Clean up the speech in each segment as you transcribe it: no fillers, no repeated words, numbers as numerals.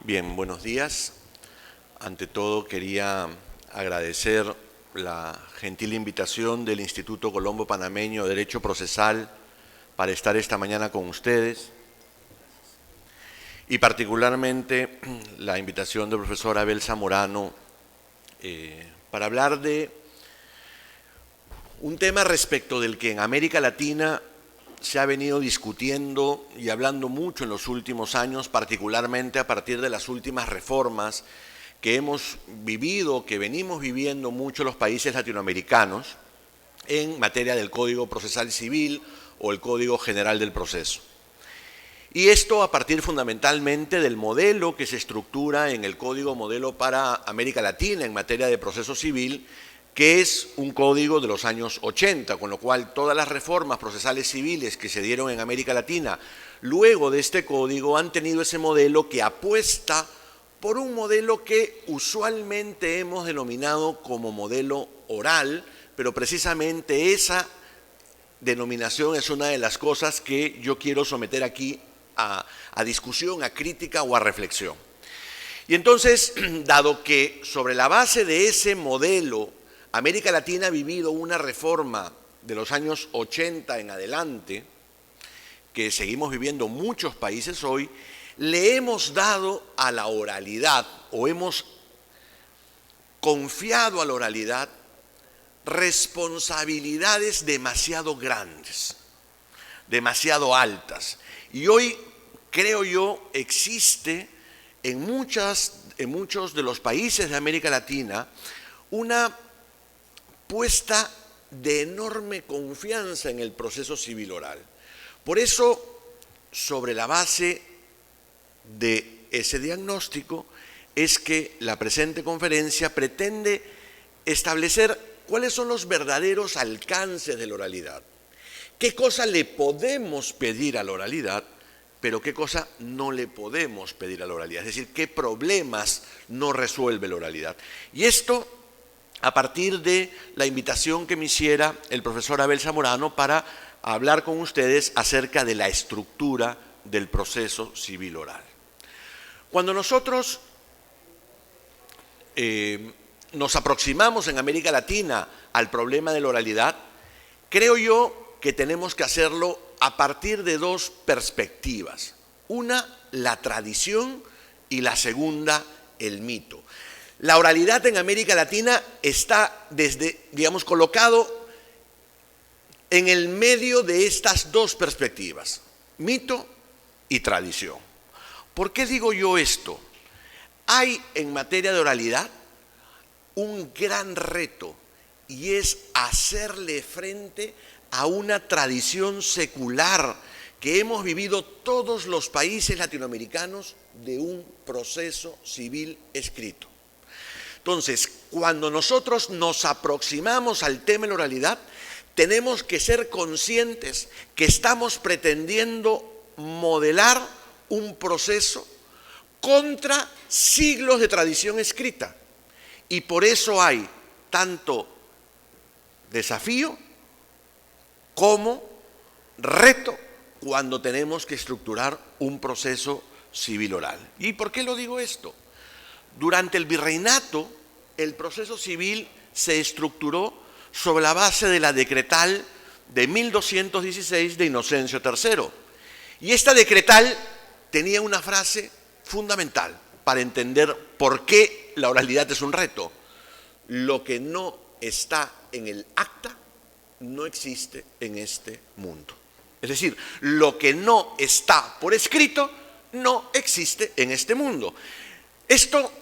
Bien, buenos días. Ante todo quería agradecer la gentil invitación del Instituto Colombo Panameño de Derecho Procesal para estar esta mañana con ustedes y particularmente la invitación del profesor Abel Zamorano para hablar de un tema respecto del que en América Latina se ha venido discutiendo y hablando mucho en los últimos años, particularmente a partir de las últimas reformas que hemos vivido, que venimos viviendo mucho los países latinoamericanos en materia del Código Procesal Civil o el Código General del Proceso. Y esto a partir fundamentalmente del modelo que se estructura en el Código Modelo para América Latina en materia de proceso civil, que es un código de los años 80, con lo cual todas las reformas procesales civiles que se dieron en América Latina luego de este código han tenido ese modelo que apuesta por un modelo que usualmente hemos denominado como modelo oral, pero precisamente esa denominación es una de las cosas que yo quiero someter aquí a discusión, a crítica o a reflexión. Y entonces, dado que sobre la base de ese modelo América Latina ha vivido una reforma de los años 80 en adelante, que seguimos viviendo muchos países hoy, le hemos dado a la oralidad o hemos confiado a la oralidad responsabilidades demasiado grandes, demasiado altas. Y hoy, creo yo, existe en muchos de los países de América Latina una puesta de enorme confianza en el proceso civil oral. Por eso, sobre la base de ese diagnóstico, es que la presente conferencia pretende establecer cuáles son los verdaderos alcances de la oralidad, qué cosa le podemos pedir a la oralidad, pero qué cosa no le podemos pedir a la oralidad, es decir, qué problemas no resuelve la oralidad. Y esto a partir de la invitación que me hiciera el profesor Abel Zamorano para hablar con ustedes acerca de la estructura del proceso civil oral. Cuando nosotros nos aproximamos en América Latina al problema de la oralidad, creo yo que tenemos que hacerlo a partir de dos perspectivas. Una, la tradición, y la segunda, el mito. La oralidad en América Latina está colocado en el medio de estas dos perspectivas, mito y tradición. ¿Por qué digo yo esto? Hay en materia de oralidad un gran reto y es hacerle frente a una tradición secular que hemos vivido todos los países latinoamericanos de un proceso civil escrito. Entonces, cuando nosotros nos aproximamos al tema de la oralidad, tenemos que ser conscientes que estamos pretendiendo modelar un proceso contra siglos de tradición escrita. Y por eso hay tanto desafío como reto cuando tenemos que estructurar un proceso civil oral. ¿Y por qué lo digo esto? Durante el virreinato, el proceso civil se estructuró sobre la base de la decretal de 1216 de Inocencio III. Y esta decretal tenía una frase fundamental para entender por qué la oralidad es un reto. Lo que no está en el acta no existe en este mundo. Es decir, lo que no está por escrito no existe en este mundo. Esto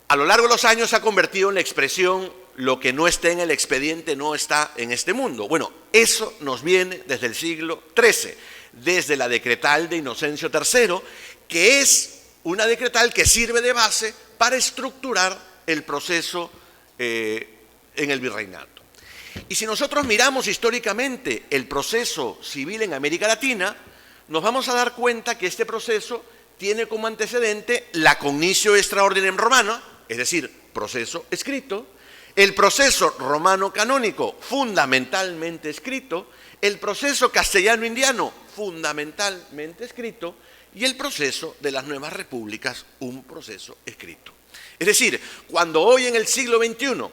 a lo largo de los años se ha convertido en la expresión lo que no esté en el expediente no está en este mundo. Bueno, eso nos viene desde el siglo XIII, desde la decretal de Inocencio III, que es una decretal que sirve de base para estructurar el proceso en el virreinato. Y si nosotros miramos históricamente el proceso civil en América Latina, nos vamos a dar cuenta que este proceso tiene como antecedente la cognitio extra ordinem romana, es decir, proceso escrito, el proceso romano canónico fundamentalmente escrito, el proceso castellano-indiano fundamentalmente escrito y el proceso de las nuevas repúblicas, un proceso escrito. Es decir, cuando hoy en el siglo XXI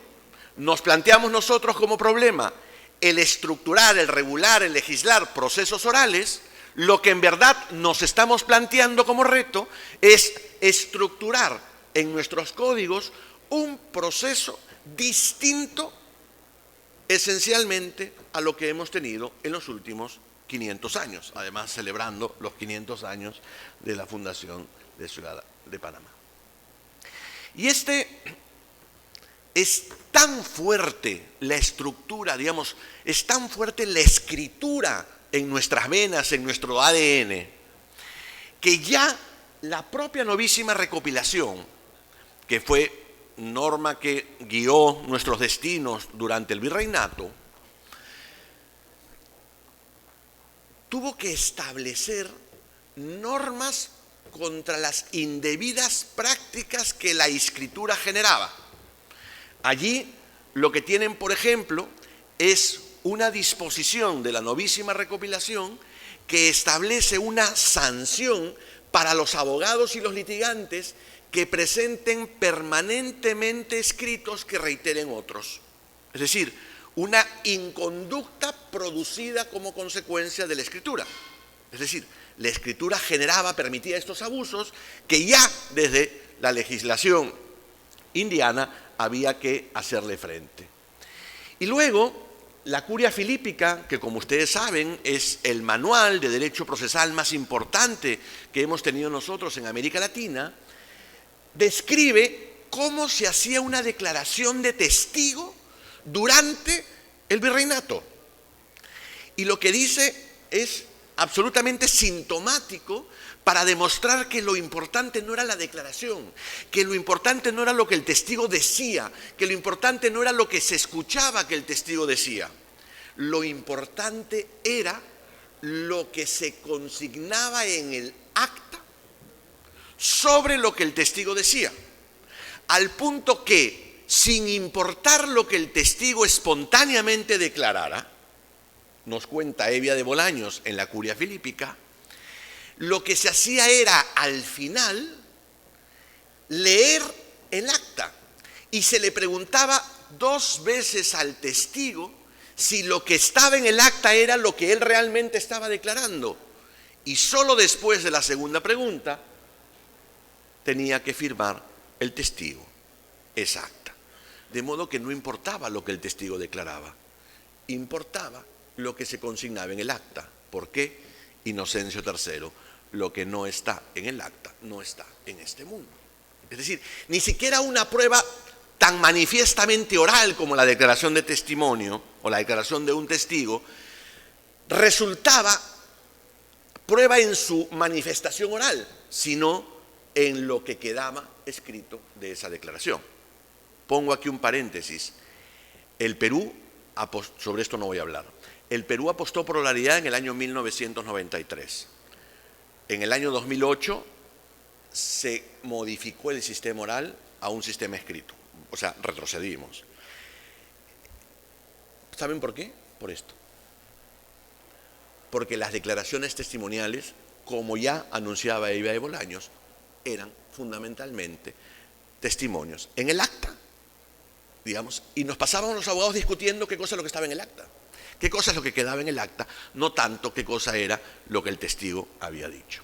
nos planteamos nosotros como problema el estructurar, el regular, el legislar procesos orales, lo que en verdad nos estamos planteando como reto es estructurar en nuestros códigos un proceso distinto esencialmente a lo que hemos tenido en los últimos 500 años, además celebrando los 500 años de la fundación de Ciudad de Panamá. Y es tan fuerte la estructura, digamos, es tan fuerte la escritura en nuestras venas, en nuestro ADN, que ya la propia novísima recopilación, que fue norma que guió nuestros destinos durante el virreinato, tuvo que establecer normas contra las indebidas prácticas que la escritura generaba. Allí lo que tienen, por ejemplo, es una disposición de la novísima recopilación que establece una sanción para los abogados y los litigantes que presenten permanentemente escritos que reiteren otros. Es decir, una inconducta producida como consecuencia de la escritura. Es decir, la escritura permitía estos abusos que ya desde la legislación indiana había que hacerle frente. Y luego, la Curia Filípica, que como ustedes saben es el manual de derecho procesal más importante que hemos tenido nosotros en América Latina, describe cómo se hacía una declaración de testigo durante el virreinato. Y lo que dice es absolutamente sintomático para demostrar que lo importante no era la declaración, que lo importante no era lo que el testigo decía, que lo importante no era lo que se escuchaba que el testigo decía. Lo importante era lo que se consignaba en el acta sobre lo que el testigo decía, al punto que, sin importar lo que el testigo espontáneamente declarara, nos cuenta Hevia de Bolaños en la Curia Filípica, lo que se hacía era, al final, leer el acta y se le preguntaba 2 veces al testigo si lo que estaba en el acta era lo que él realmente estaba declarando. Y solo después de la segunda pregunta tenía que firmar el testigo esa acta. De modo que no importaba lo que el testigo declaraba, importaba lo que se consignaba en el acta. ¿Por qué? Inocencio III, lo que no está en el acta no está en este mundo. Es decir, ni siquiera una prueba tan manifiestamente oral como la declaración de testimonio o la declaración de un testigo resultaba prueba en su manifestación oral, sino en lo que quedaba escrito de esa declaración. Pongo aquí un paréntesis. El Perú, sobre esto no voy a hablar, el Perú apostó por oralidad en el año 1993. En el año 2008 se modificó el sistema oral a un sistema escrito. O sea, retrocedimos. ¿Saben por qué? Por esto. Porque las declaraciones testimoniales, como ya anunciaba Hevia de Bolaños, eran fundamentalmente testimonios en el acta, digamos, y nos pasábamos los abogados discutiendo qué cosa es lo que estaba en el acta, qué cosa es lo que quedaba en el acta, no tanto qué cosa era lo que el testigo había dicho.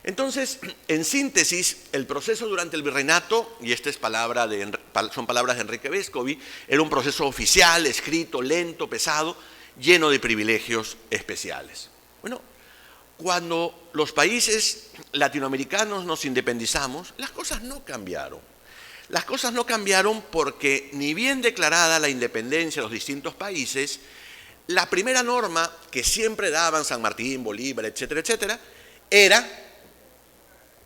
Entonces, en síntesis, el proceso durante el virreinato, y esta es son palabras de Enrique Vescovi, era un proceso oficial, escrito, lento, pesado, lleno de privilegios especiales. Bueno, cuando los países latinoamericanos nos independizamos, las cosas no cambiaron. Las cosas no cambiaron porque, ni bien declarada la independencia de los distintos países, la primera norma que siempre daban San Martín, Bolívar, etcétera, etcétera, era: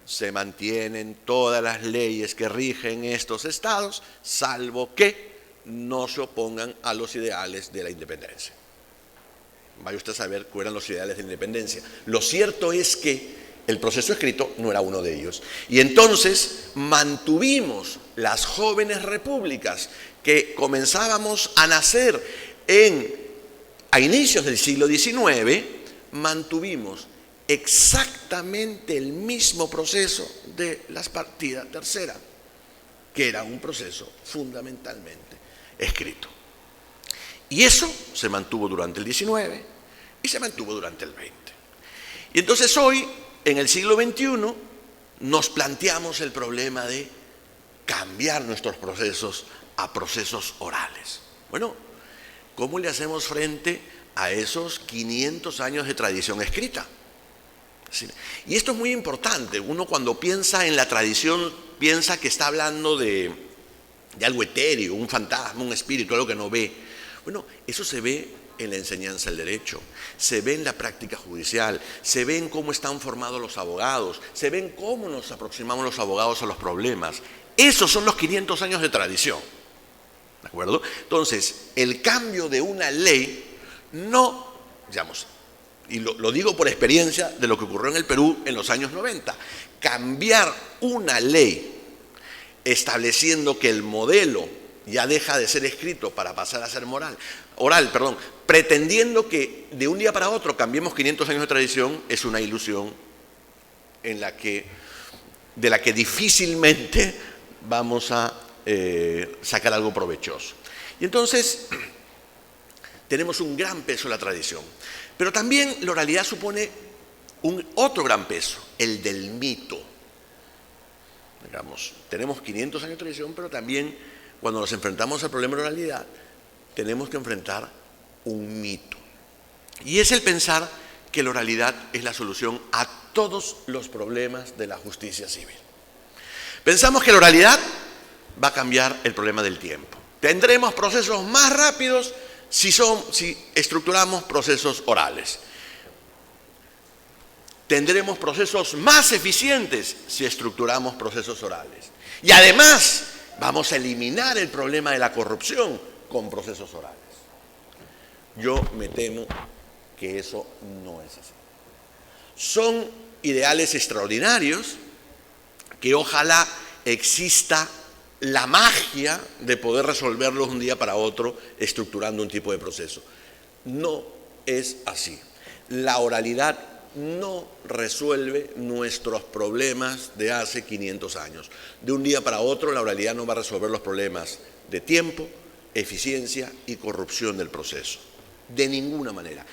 se mantienen todas las leyes que rigen estos estados, salvo que no se opongan a los ideales de la independencia. Vaya usted a saber cuáles eran los ideales de la independencia. Lo cierto es que el proceso escrito no era uno de ellos. Y entonces mantuvimos las jóvenes repúblicas que comenzábamos a nacer a inicios del siglo XIX, mantuvimos exactamente el mismo proceso de la partida tercera, que era un proceso fundamentalmente escrito. Y eso se mantuvo durante el XIX y se mantuvo durante el XX. Y entonces hoy, en el siglo XXI, nos planteamos el problema de cambiar nuestros procesos a procesos orales. Bueno, ¿cómo le hacemos frente a esos 500 años de tradición escrita? Y esto es muy importante. Uno cuando piensa en la tradición, piensa que está hablando de algo etéreo, un fantasma, un espíritu, algo que no ve. Bueno, eso se ve en la enseñanza del derecho, se ve en la práctica judicial, se ve en cómo están formados los abogados, se ve en cómo nos aproximamos los abogados a los problemas. Esos son los 500 años de tradición. ¿De acuerdo? Entonces, el cambio de una ley no, digamos, y lo digo por experiencia de lo que ocurrió en el Perú en los años 90, cambiar una ley estableciendo que el modelo ya deja de ser escrito para pasar a ser oral, pretendiendo que de un día para otro cambiemos 500 años de tradición, es una ilusión de la que difícilmente vamos a sacar algo provechoso. Y entonces tenemos un gran peso en la tradición, pero también la oralidad supone otro gran peso, el del mito. Digamos, tenemos 500 años de tradición, pero también cuando nos enfrentamos al problema de la oralidad, tenemos que enfrentar un mito. Y es el pensar que la oralidad es la solución a todos los problemas de la justicia civil. Pensamos que la oralidad va a cambiar el problema del tiempo. Tendremos procesos más rápidos si estructuramos procesos orales. Tendremos procesos más eficientes si estructuramos procesos orales. Y además, vamos a eliminar el problema de la corrupción con procesos orales. Yo me temo que eso no es así. Son ideales extraordinarios que ojalá exista la magia de poder resolverlos de un día para otro estructurando un tipo de proceso. No es así. La oralidad no resuelve nuestros problemas de hace 500 años. De un día para otro la oralidad no va a resolver los problemas de tiempo, eficiencia y corrupción del proceso. De ninguna manera.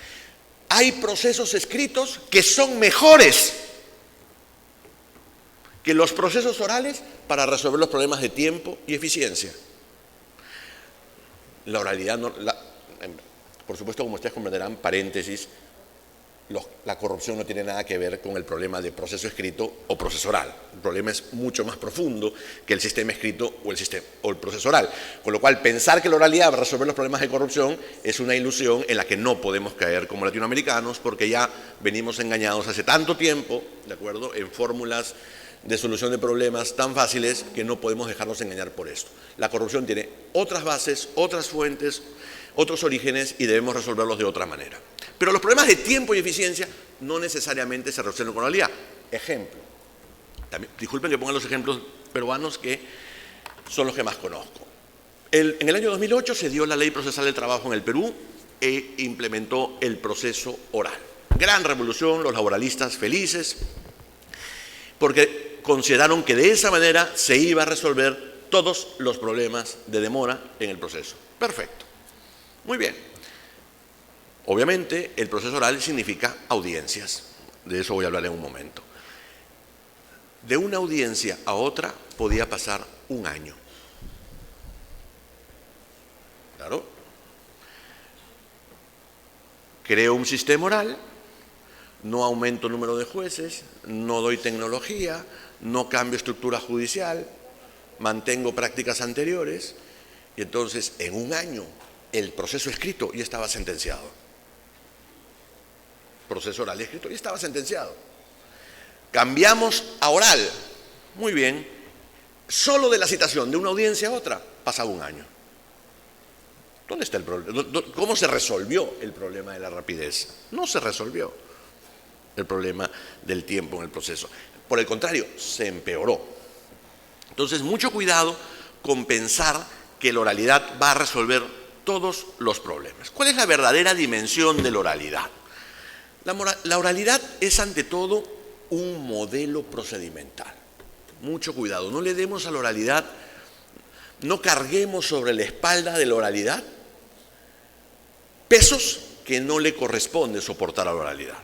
Hay procesos escritos que son mejores que los procesos orales para resolver los problemas de tiempo y eficiencia. La oralidad, por supuesto, como ustedes comprenderán, paréntesis, la corrupción no tiene nada que ver con el problema de proceso escrito o proceso oral. El problema es mucho más profundo que el sistema escrito o el proceso oral. Con lo cual, pensar que la oralidad va a resolver los problemas de corrupción es una ilusión en la que no podemos caer como latinoamericanos, porque ya venimos engañados hace tanto tiempo, ¿de acuerdo?, en fórmulas de solución de problemas tan fáciles que no podemos dejarnos engañar por esto. La corrupción tiene otras bases, otras fuentes, otros orígenes y debemos resolverlos de otra manera. Pero los problemas de tiempo y eficiencia no necesariamente se resuelven con oralidad. Ejemplo, disculpen que ponga los ejemplos peruanos que son los que más conozco. En el año 2008 se dio la Ley Procesal del Trabajo en el Perú e implementó el proceso oral. Gran revolución, los laboralistas felices, porque consideraron que de esa manera se iba a resolver todos los problemas de demora en el proceso. Perfecto. Muy bien. Obviamente, el proceso oral significa audiencias. De eso voy a hablar en un momento. De una audiencia a otra podía pasar un año. ¿Claro? Creo un sistema oral, no aumento el número de jueces, no doy tecnología, no cambio estructura judicial, mantengo prácticas anteriores, y entonces en un año el proceso escrito ya estaba sentenciado. Proceso oral escrito y estaba sentenciado. Cambiamos a oral. Muy bien. Solo de la citación de una audiencia a otra pasaba un año. ¿Dónde está el problema? ¿Cómo se resolvió el problema de la rapidez? No se resolvió el problema del tiempo en el proceso. Por el contrario, se empeoró. Entonces, mucho cuidado con pensar que la oralidad va a resolver todos los problemas. ¿Cuál es la verdadera dimensión de la oralidad? La oralidad es ante todo un modelo procedimental. Mucho cuidado, no le demos a la oralidad, no carguemos sobre la espalda de la oralidad pesos que no le corresponde soportar a la oralidad.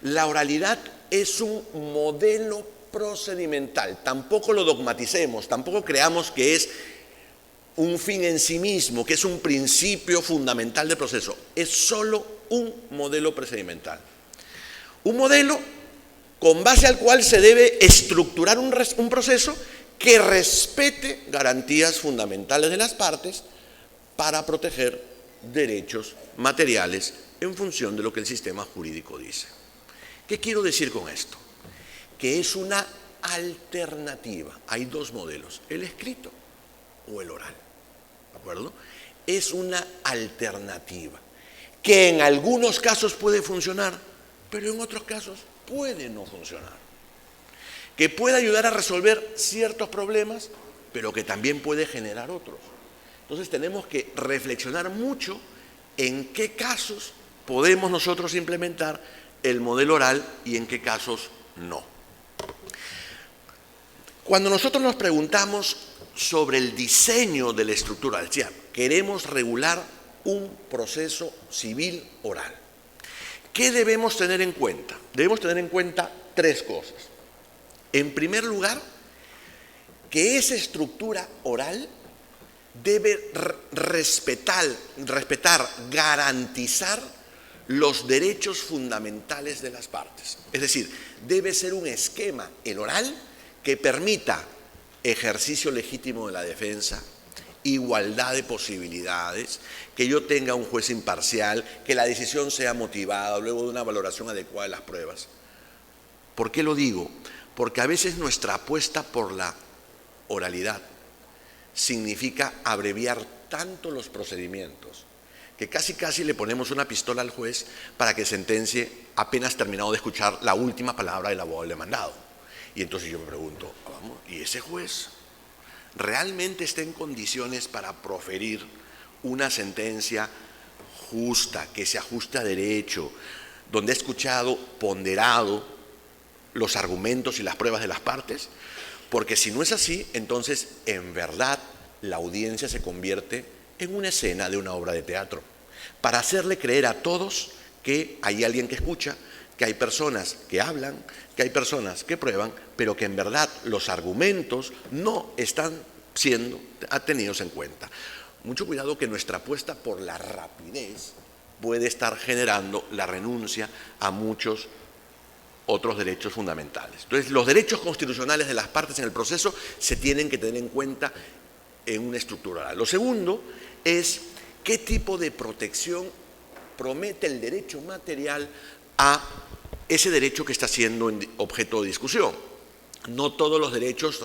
La oralidad es un modelo procedimental, tampoco lo dogmaticemos, tampoco creamos que es un fin en sí mismo, que es un principio fundamental del proceso, es solo un modelo procedimental. Un modelo con base al cual se debe estructurar un proceso que respete garantías fundamentales de las partes para proteger derechos materiales en función de lo que el sistema jurídico dice. ¿Qué quiero decir con esto? Que es una alternativa. Hay dos modelos, el escrito o el oral. ¿De acuerdo? Es una alternativa que en algunos casos puede funcionar, pero en otros casos puede no funcionar. Que puede ayudar a resolver ciertos problemas, pero que también puede generar otros. Entonces tenemos que reflexionar mucho en qué casos podemos nosotros implementar el modelo oral y en qué casos no. Cuando nosotros nos preguntamos sobre el diseño de la estructura, decía, queremos regular un proceso civil oral. ¿Qué debemos tener en cuenta? Debemos tener en cuenta tres cosas. En primer lugar, que esa estructura oral debe respetar, garantizar los derechos fundamentales de las partes. Es decir, debe ser un esquema, el oral, que permita ejercicio legítimo de la defensa, igualdad de posibilidades, que yo tenga un juez imparcial, que la decisión sea motivada luego de una valoración adecuada de las pruebas. ¿Por qué lo digo? Porque a veces nuestra apuesta por la oralidad significa abreviar tanto los procedimientos que casi le ponemos una pistola al juez para que sentencie apenas terminado de escuchar la última palabra del abogado del demandado. Y entonces yo me pregunto, vamos, ¿y ese juez realmente está en condiciones para proferir una sentencia justa, que se ajuste a derecho, donde ha escuchado, ponderado los argumentos y las pruebas de las partes? Porque si no es así, entonces en verdad la audiencia se convierte en una escena de una obra de teatro, para hacerle creer a todos que hay alguien que escucha, que hay personas que hablan, que hay personas que prueban, pero que en verdad los argumentos no están siendo tenidos en cuenta. Mucho cuidado, que nuestra apuesta por la rapidez puede estar generando la renuncia a muchos otros derechos fundamentales. Entonces, los derechos constitucionales de las partes en el proceso se tienen que tener en cuenta en una estructura oral. Lo segundo es qué tipo de protección promete el derecho material a ese derecho que está siendo objeto de discusión. No todos los derechos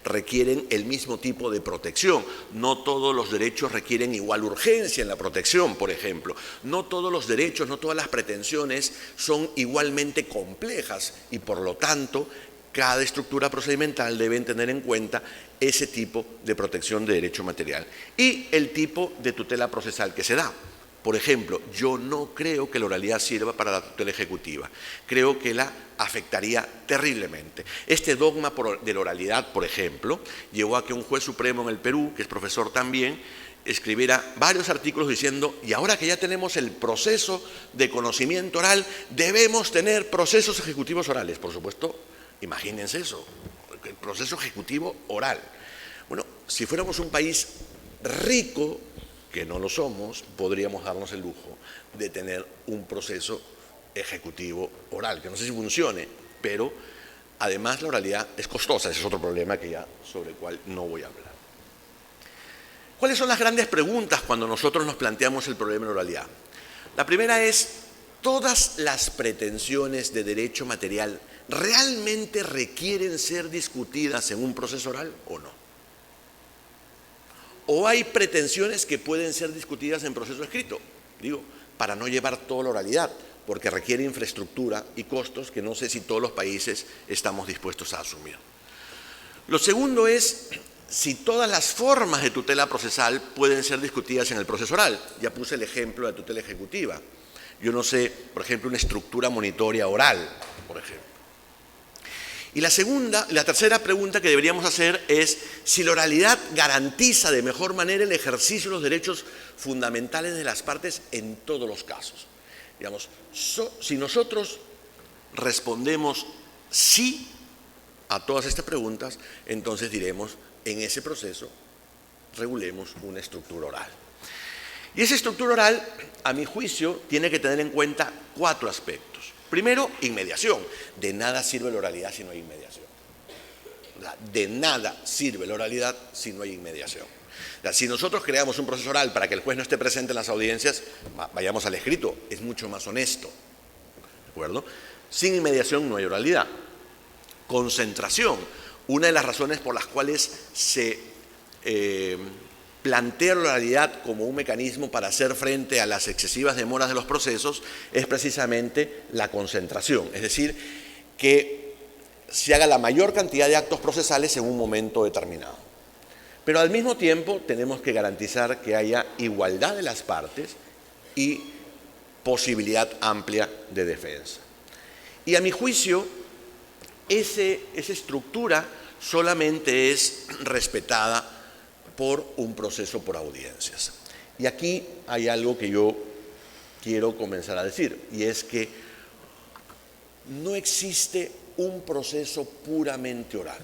requieren el mismo tipo de protección, no todos los derechos requieren igual urgencia en la protección, por ejemplo. No todos los derechos, no todas las pretensiones son igualmente complejas y por lo tanto cada estructura procedimental debe tener en cuenta ese tipo de protección de derecho material y el tipo de tutela procesal que se da. Por ejemplo, yo no creo que la oralidad sirva para la tutela ejecutiva. Creo que la afectaría terriblemente. Este dogma de la oralidad, por ejemplo, llevó a que un juez supremo en el Perú, que es profesor también, escribiera varios artículos diciendo, y ahora que ya tenemos el proceso de conocimiento oral, debemos tener procesos ejecutivos orales. Por supuesto, imagínense eso, el proceso ejecutivo oral. Bueno, si fuéramos un país rico, que no lo somos, podríamos darnos el lujo de tener un proceso ejecutivo oral, que no sé si funcione, pero además la oralidad es costosa, ese es otro problema sobre el cual no voy a hablar. ¿Cuáles son las grandes preguntas cuando nosotros nos planteamos el problema de la oralidad? La primera es, ¿todas las pretensiones de derecho material realmente requieren ser discutidas en un proceso oral o no? ¿O hay pretensiones que pueden ser discutidas en proceso escrito? Digo, para no llevar toda la oralidad, porque requiere infraestructura y costos que no sé si todos los países estamos dispuestos a asumir. Lo segundo es si todas las formas de tutela procesal pueden ser discutidas en el proceso oral. Ya puse el ejemplo de tutela ejecutiva. Yo no sé, por ejemplo, una estructura monitoria oral, por ejemplo. Y la tercera pregunta que deberíamos hacer es si la oralidad garantiza de mejor manera el ejercicio de los derechos fundamentales de las partes en todos los casos. Digamos, si nosotros respondemos sí a todas estas preguntas, entonces diremos, en ese proceso, regulemos una estructura oral. Y esa estructura oral, a mi juicio, tiene que tener en cuenta 4 aspectos. Primero, inmediación. De nada sirve la oralidad si no hay inmediación. De nada sirve la oralidad si no hay inmediación. Si nosotros creamos un proceso oral para que el juez no esté presente en las audiencias, vayamos al escrito, es mucho más honesto. ¿De acuerdo? Sin inmediación no hay oralidad. Concentración. Una de las razones por las cuales se plantea la oralidad como un mecanismo para hacer frente a las excesivas demoras de los procesos es precisamente la concentración, es decir, que se haga la mayor cantidad de actos procesales en un momento determinado. Pero al mismo tiempo tenemos que garantizar que haya igualdad de las partes y posibilidad amplia de defensa. Y a mi juicio, esa estructura solamente es respetada por un proceso por audiencias. Y aquí hay algo que yo quiero comenzar a decir, y es que no existe un proceso puramente oral.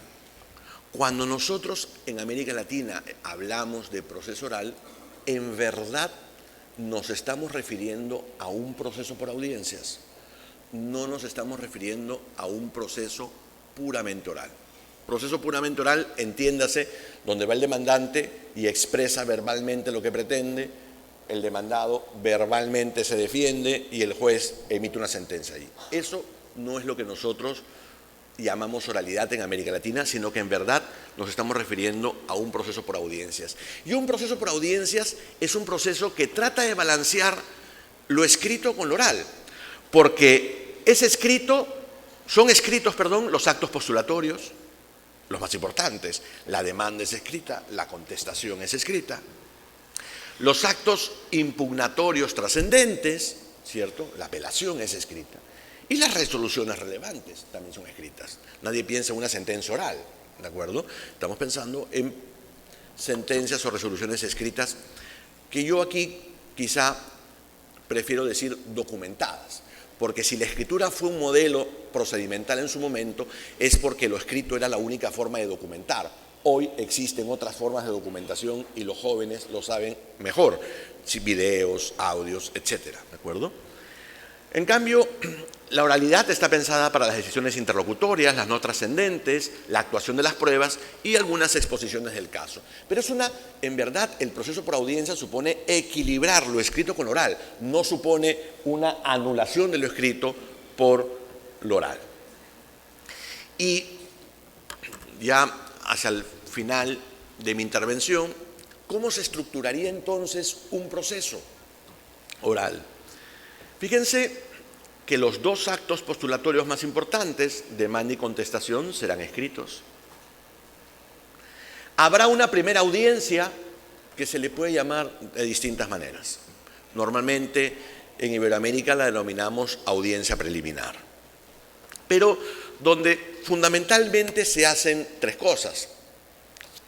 Cuando nosotros en América Latina hablamos de proceso oral, en verdad nos estamos refiriendo a un proceso por audiencias, no nos estamos refiriendo a un proceso puramente oral. Proceso puramente oral, entiéndase, donde va el demandante y expresa verbalmente lo que pretende, el demandado verbalmente se defiende y el juez emite una sentencia ahí. Eso no es lo que nosotros llamamos oralidad en América Latina, sino que en verdad nos estamos refiriendo a un proceso por audiencias. Y un proceso por audiencias es un proceso que trata de balancear lo escrito con lo oral, porque son escritos los actos postulatorios, los más importantes. La demanda es escrita, la contestación es escrita. Los actos impugnatorios trascendentes, ¿cierto? La apelación es escrita. Y las resoluciones relevantes también son escritas. Nadie piensa en una sentencia oral, ¿de acuerdo? Estamos pensando en sentencias o resoluciones escritas que yo aquí quizá prefiero decir documentadas. Porque si la escritura fue un modelo procedimental en su momento, es porque lo escrito era la única forma de documentar. Hoy existen otras formas de documentación y los jóvenes lo saben mejor, videos, audios, etcétera, ¿de acuerdo? En cambio, la oralidad está pensada para las decisiones interlocutorias, las no trascendentes, la actuación de las pruebas y algunas exposiciones del caso. Pero en verdad, el proceso por audiencia supone equilibrar lo escrito con lo oral, no supone una anulación de lo escrito por lo oral. Y ya hacia el final de mi intervención, ¿cómo se estructuraría entonces un proceso oral? Fíjense que los 2 actos postulatorios más importantes, demanda y contestación, serán escritos. Habrá una primera audiencia que se le puede llamar de distintas maneras. Normalmente en Iberoamérica la denominamos audiencia preliminar, pero donde fundamentalmente se hacen 3 cosas.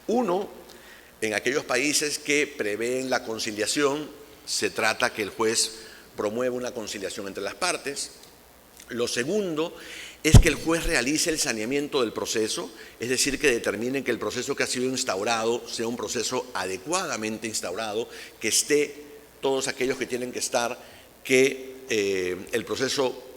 Uno, en aquellos países que prevén la conciliación, se trata que el juez promueve una conciliación entre las partes. Lo segundo es que el juez realice el saneamiento del proceso, es decir, que determine que el proceso que ha sido instaurado sea un proceso adecuadamente instaurado, que esté todos aquellos que tienen que estar, que el proceso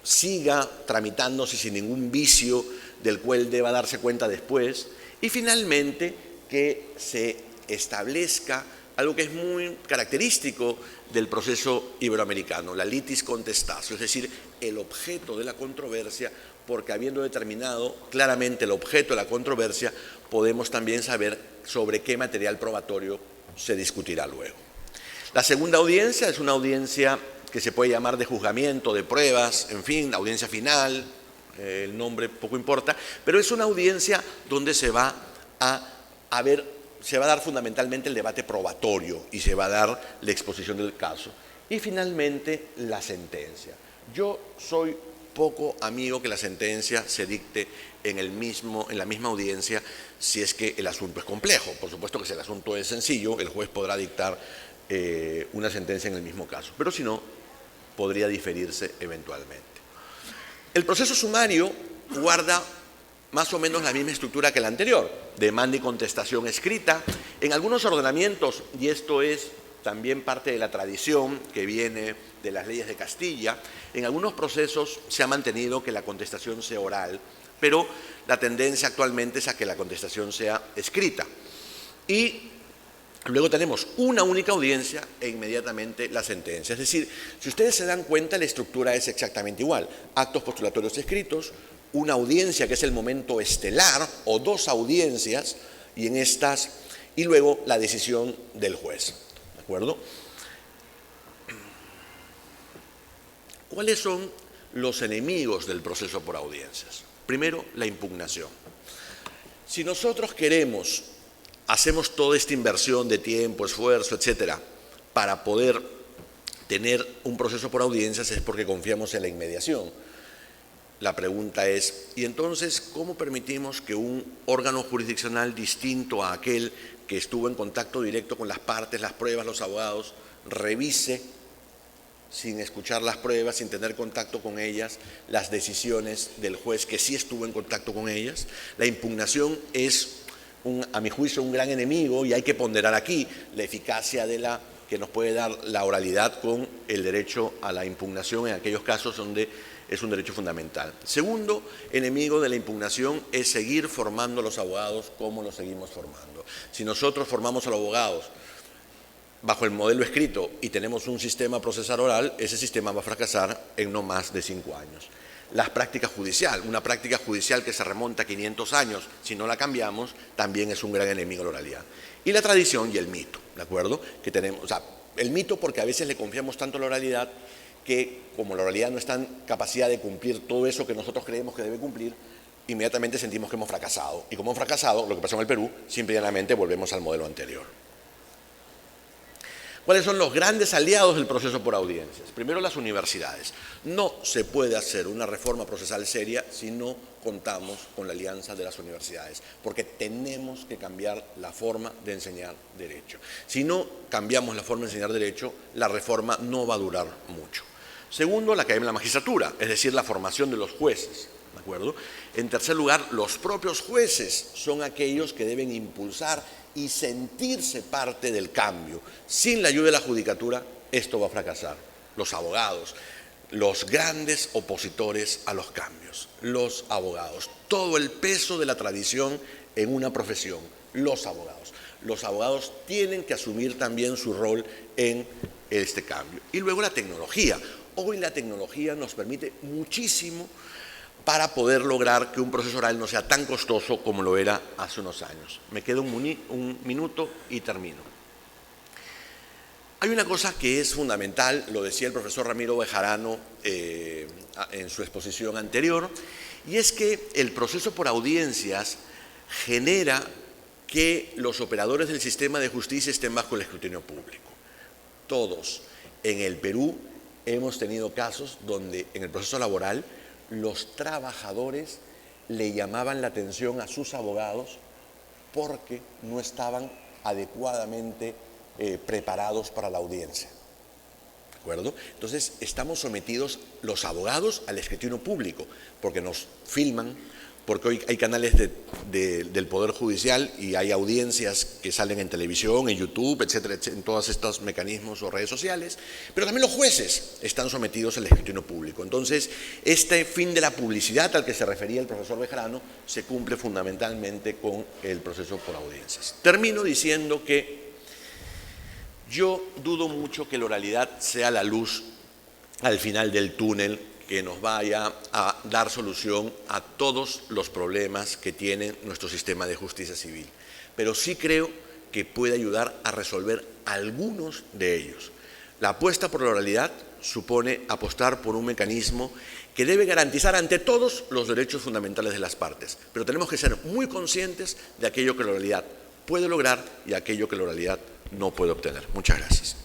siga tramitándose sin ningún vicio del cual deba darse cuenta después, y finalmente que se establezca algo que es muy característico del proceso iberoamericano, la litis contestatio, es decir, el objeto de la controversia, porque habiendo determinado claramente el objeto de la controversia, podemos también saber sobre qué material probatorio se discutirá luego. La segunda audiencia es una audiencia que se puede llamar de juzgamiento, de pruebas, en fin, audiencia final, el nombre poco importa, pero es una audiencia donde se va a dar fundamentalmente el debate probatorio y se va a dar la exposición del caso. Y finalmente, la sentencia. Yo soy poco amigo que la sentencia se dicte en la misma audiencia si es que el asunto es complejo. Por supuesto que si el asunto es sencillo, el juez podrá dictar una sentencia en el mismo caso, pero si no, podría diferirse eventualmente. El proceso sumario guarda más o menos la misma estructura que la anterior, demanda y contestación escrita. En algunos ordenamientos, y esto es también parte de la tradición que viene de las leyes de Castilla, en algunos procesos se ha mantenido que la contestación sea oral, pero la tendencia actualmente es a que la contestación sea escrita. Y luego tenemos una única audiencia e inmediatamente la sentencia. Es decir, si ustedes se dan cuenta, la estructura es exactamente igual. Actos postulatorios escritos, una audiencia que es el momento estelar, o dos audiencias, y luego la decisión del juez. ¿De acuerdo? ¿Cuáles son los enemigos del proceso por audiencias? Primero, la impugnación. Si nosotros hacemos toda esta inversión de tiempo, esfuerzo, etcétera, para poder tener un proceso por audiencias, es porque confiamos en la inmediación. La pregunta es, ¿y entonces cómo permitimos que un órgano jurisdiccional distinto a aquel que estuvo en contacto directo con las partes, las pruebas, los abogados, revise, sin escuchar las pruebas, sin tener contacto con ellas, las decisiones del juez que sí estuvo en contacto con ellas? La impugnación es, a mi juicio, un gran enemigo, y hay que ponderar aquí la eficacia que nos puede dar la oralidad con el derecho a la impugnación en aquellos casos donde es un derecho fundamental. Segundo enemigo de la impugnación es seguir formando a los abogados como los seguimos formando. Si nosotros formamos a los abogados bajo el modelo escrito y tenemos un sistema procesal oral, ese sistema va a fracasar en no más de 5 años. La práctica judicial, una práctica judicial que se remonta a 500 años, si no la cambiamos, también es un gran enemigo de la oralidad. Y la tradición y el mito, ¿de acuerdo? Que tenemos, o sea, el mito porque a veces le confiamos tanto a la oralidad que, como la oralidad no está en capacidad de cumplir todo eso que nosotros creemos que debe cumplir, inmediatamente sentimos que hemos fracasado. Y como hemos fracasado, lo que pasó en el Perú, simple y llanamente volvemos al modelo anterior. ¿Cuáles son los grandes aliados del proceso por audiencias? Primero, las universidades. No se puede hacer una reforma procesal seria si no contamos con la alianza de las universidades, porque tenemos que cambiar la forma de enseñar derecho. Si no cambiamos la forma de enseñar derecho, la reforma no va a durar mucho. Segundo, la Academia de la Magistratura, es decir, la formación de los jueces. ¿De acuerdo? En tercer lugar, los propios jueces son aquellos que deben impulsar y sentirse parte del cambio. Sin la ayuda de la judicatura, esto va a fracasar. Los abogados, los grandes opositores a los cambios, los abogados, todo el peso de la tradición en una profesión, los abogados. Los abogados tienen que asumir también su rol en este cambio. Y luego la tecnología. Hoy la tecnología nos permite muchísimo para poder lograr que un proceso oral no sea tan costoso como lo era hace unos años. Me queda un minuto y termino. Hay una cosa que es fundamental, lo decía el profesor Ramiro Bejarano en su exposición anterior, y es que el proceso por audiencias genera que los operadores del sistema de justicia estén bajo el escrutinio público. Todos en el Perú hemos tenido casos donde en el proceso laboral los trabajadores le llamaban la atención a sus abogados porque no estaban adecuadamente preparados para la audiencia. ¿De acuerdo? Entonces, estamos sometidos los abogados al escrutinio público porque nos filman, porque hoy hay canales del Poder Judicial y hay audiencias que salen en televisión, en YouTube, etcétera, en todos estos mecanismos o redes sociales, pero también los jueces están sometidos al escrutinio público. Entonces, este fin de la publicidad al que se refería el profesor Bejarano se cumple fundamentalmente con el proceso por audiencias. Termino diciendo que yo dudo mucho que la oralidad sea la luz al final del túnel que nos vaya a dar solución a todos los problemas que tiene nuestro sistema de justicia civil. Pero sí creo que puede ayudar a resolver algunos de ellos. La apuesta por la oralidad supone apostar por un mecanismo que debe garantizar ante todos los derechos fundamentales de las partes. Pero tenemos que ser muy conscientes de aquello que la oralidad puede lograr y aquello que la oralidad no puede obtener. Muchas gracias.